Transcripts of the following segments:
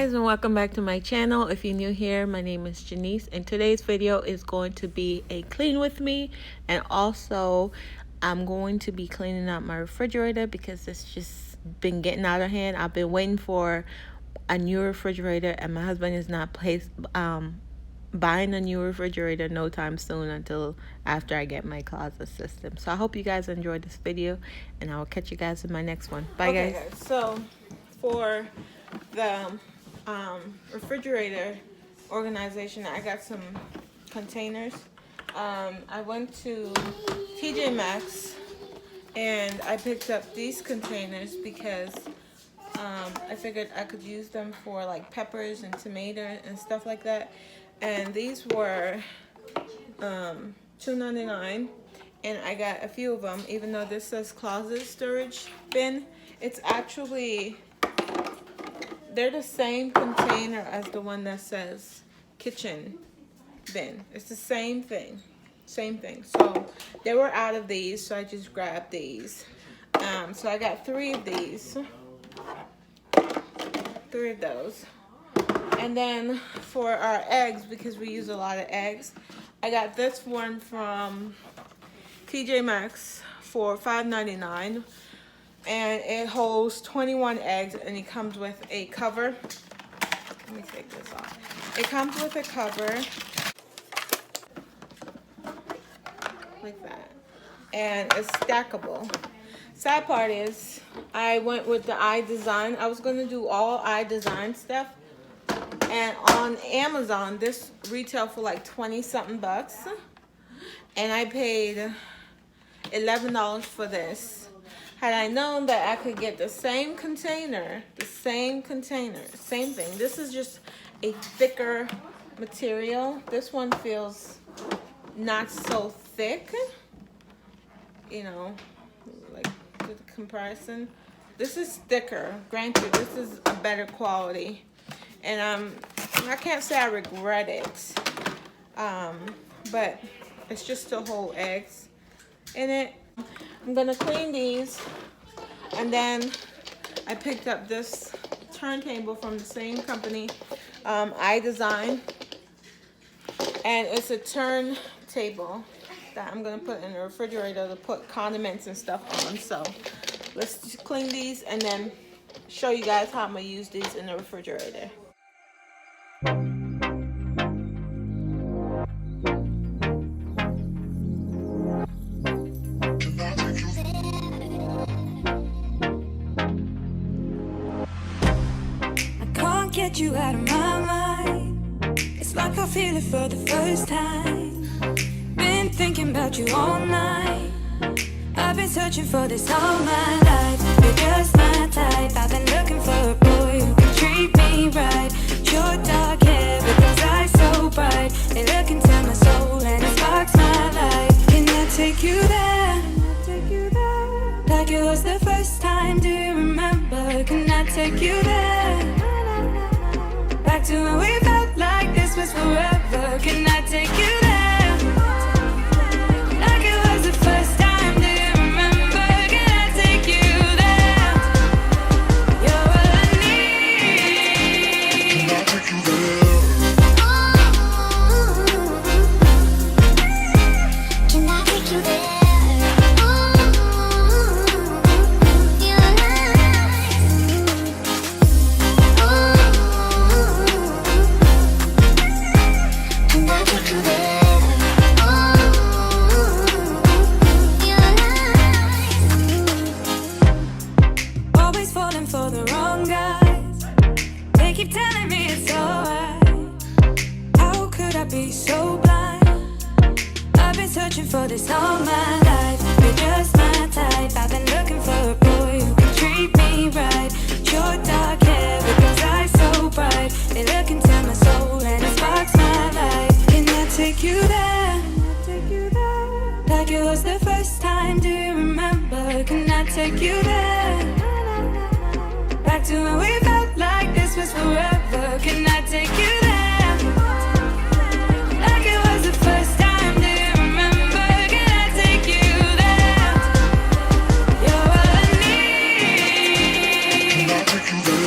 guys, and welcome back to my channel. If you're new here, my name is Janice, and today's video is going to be a clean with me, and also I'm going to be cleaning out my refrigerator because it's just been getting out of hand. I've been waiting for a new refrigerator, and my husband is not buying a new refrigerator no time soon until after I get my closet system. So I hope you guys enjoyed this video, and I will catch you guys in my next one. Bye, guys. So for the refrigerator organization, I got some containers. I went to TJ Maxx and I picked up these containers because I figured I could use them for like peppers and tomatoes and stuff like that. And these were $2.99, and I got a few of them. Even though this says closet storage bin, it's actually, they're the same container as the one that says kitchen bin. It's the same thing. So they were out of these, so I just grabbed these. So I got 3 of these. 3 of those. And then for our eggs, because we use a lot of eggs, I got this one from TJ Maxx for $5.99. And it holds 21 eggs, and it comes with a cover. Let me take this off. It comes with a cover like that, and it's stackable. Sad part is I went with the iDesign. I was going to do all iDesign stuff, and on Amazon this retailed for like 20-something bucks, and I paid $11 for this. Had I known that I could get the same container, same thing. This is just a thicker material. This one feels not so thick, you know, like the comparison. This is thicker. Granted, this is a better quality, and I can't say I regret it, but it's just to hold eggs in it. I'm gonna clean these, and then I picked up this turntable from the same company, iDesign, and it's a turntable that I'm gonna put in the refrigerator to put condiments and stuff on. So let's just clean these and then show you guys how I'm gonna use these in the refrigerator. Get you out of my mind. It's like I feel it for the first time. Been thinking about you all night. I've been searching for this all my life. You're just my type. I've been looking for a boy who can treat me right. Your dark hair with those eyes so bright, they look into my soul and it sparks my life. Can I take you there? Like it was the first time, do you remember? Can I take you there? Back to when we felt like this was forever. Can I take you there? Like it was the first time, do you remember? Can I take you there? You're all I need. Can I take you there? Can I take you there? Keep telling me it's alright. How could I be so blind? I've been searching for this all my life. You're just my type. I've been looking for a boy who can treat me right. Your dark hair with those eyes so bright, they look into my soul and it sparks my life. Can I take you there? Like it was the first time, do you remember? Can I take you there? Back to when we felt like this was forever. Can I take you there? Like it was the first time, do you remember? Can I take you there? You're all I need. Can I take you there?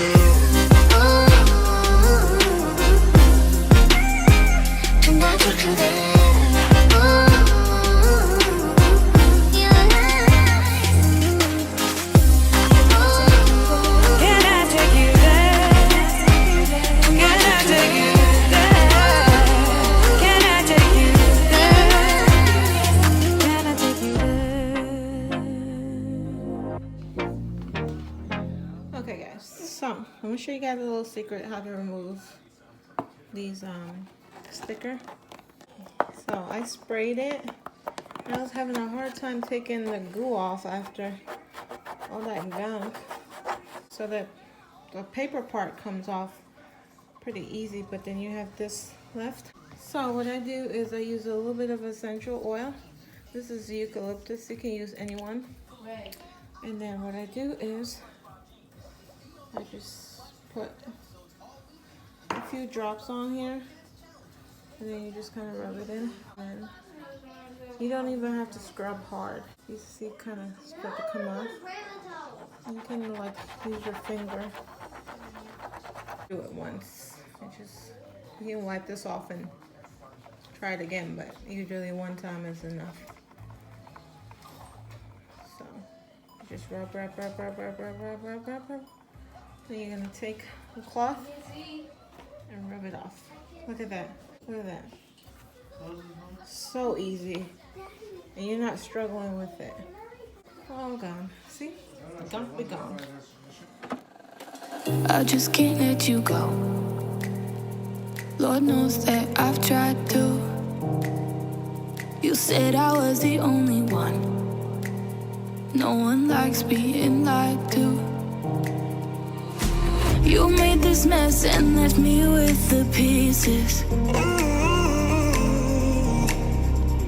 sure you got a little secret how to remove these sticker. So I sprayed it. I was having a hard time taking the goo off after all that gunk. So that the paper part comes off pretty easy, but then you have this left. So what I do is I use a little bit of essential oil. This is eucalyptus. You can use any one. Right. And then what I do is I just put a few drops on here, and then you just kind of rub it in. And you don't even have to scrub hard. You see, kind of start to come off. You can like use your finger. Do it once. You can wipe this off and try it again, but usually one time is enough. So just rub. Then you're gonna take the cloth and rub it off. Look at that. Look at that. So easy. And you're not struggling with it. All gone. See? Don't be gone. I just can't let you go. Lord knows that I've tried to. You said I was the only one. No one likes being lied to. You made this mess and left me with the pieces.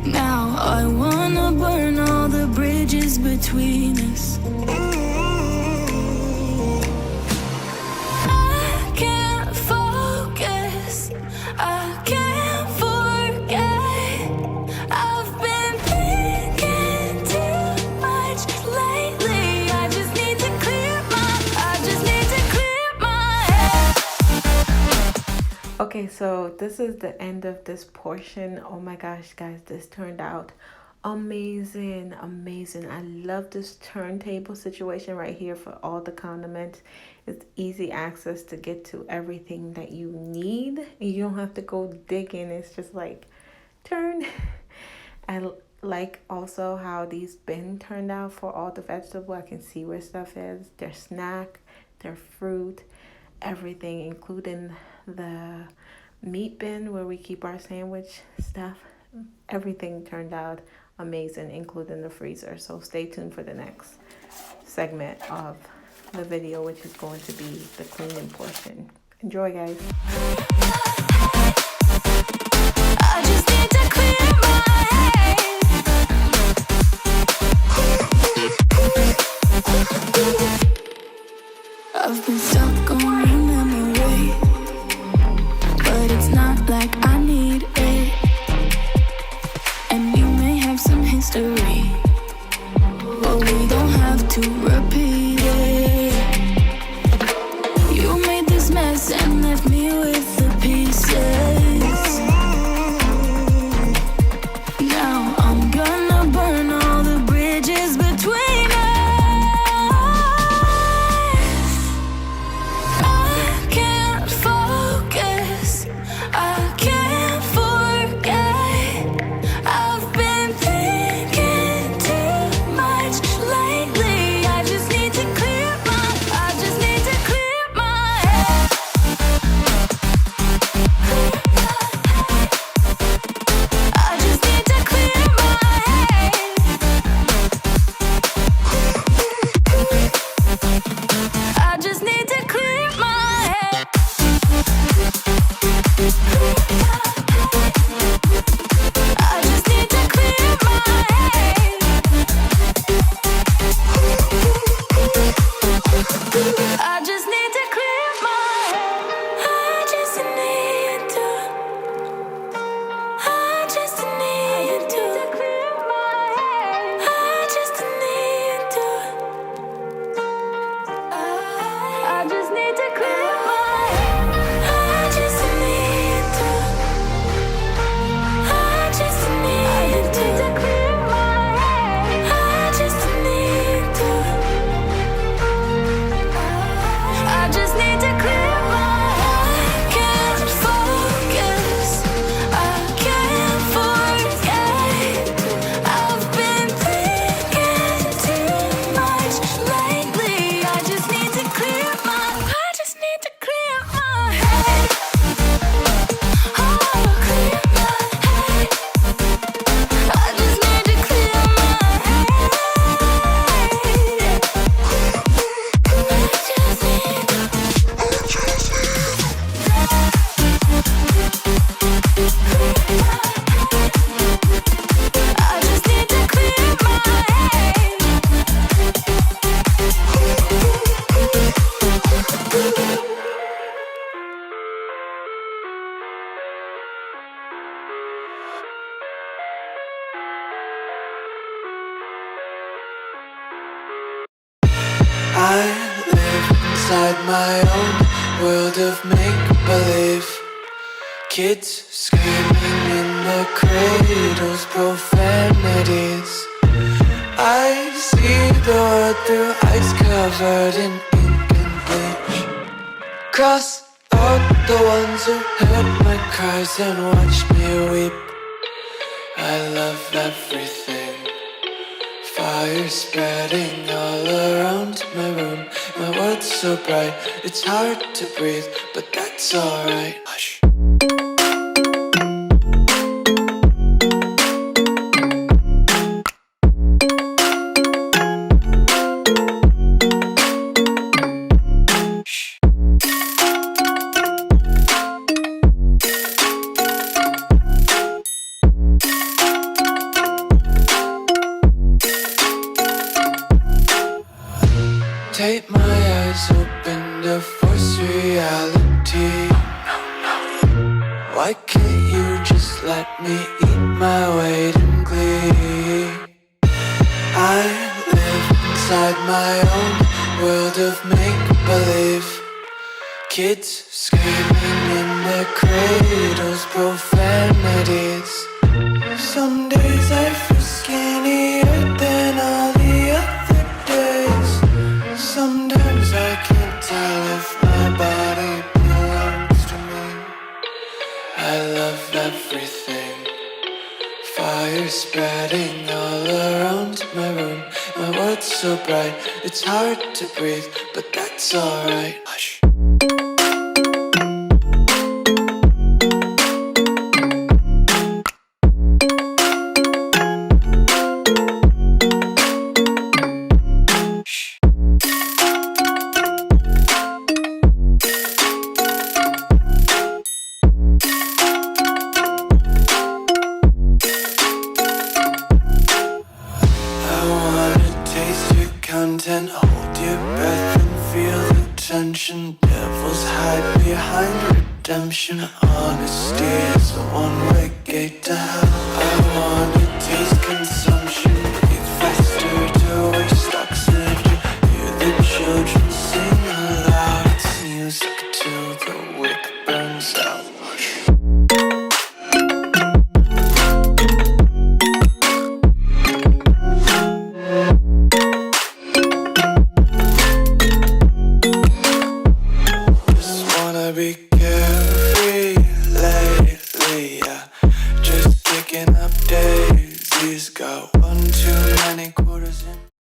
Now I wanna burn all the bridges between us. I can't focus, I can't forget. I've been thinking too much lately. I just need to clear my head. Okay, so this is the end of this portion. Oh my gosh, guys, this turned out amazing. I love this turntable situation right here for all the condiments. It's easy access to get to everything that you need. You don't have to go digging. It's just like turn. I like also how these bins turned out for all the vegetable. I can see where stuff is. Their snack, their fruit, everything, including the meat bin where we keep our sandwich stuff. Everything turned out amazing, including the freezer. So stay tuned for the next segment of the video, which is going to be the cleaning portion. Enjoy, guys. I just need to clear my head. I've been stuck on your memory, but it's not like I need it. And you may have some history, but we don't have to repeat it. You made this mess and left me with the pieces. inside my own world of make-believe. Kids screaming in their cradles, profanities. I see the world through ice covered in ink and bleach. Cross out the ones who heard my cries and watched me weep. I love everything. Fire spreading all around my room. My world's so bright, it's hard to breathe, but that's alright. Hush. Take my eyes open to force reality. Why can't you just let me eat my weight in glee? I live inside my own world of make-believe. Kids screaming in their cradles, profanities. Some days I feel skinnier than all the other days. Sometimes I can't tell if my body belongs to me. I love everything. Fire spreading all around my room. My world's so bright, it's hard to breathe, but that's alright. Hush. Content, hold your breath and feel the tension. Devils hide behind redemption. Honesty is a one-way gate to hell. I wanna taste consumption, breathe faster to waste oxygen. Hear the children sing aloud. It's music till the wick burns out. Be carefree lately, yeah. Just picking up daisies. Got one too many quarters in.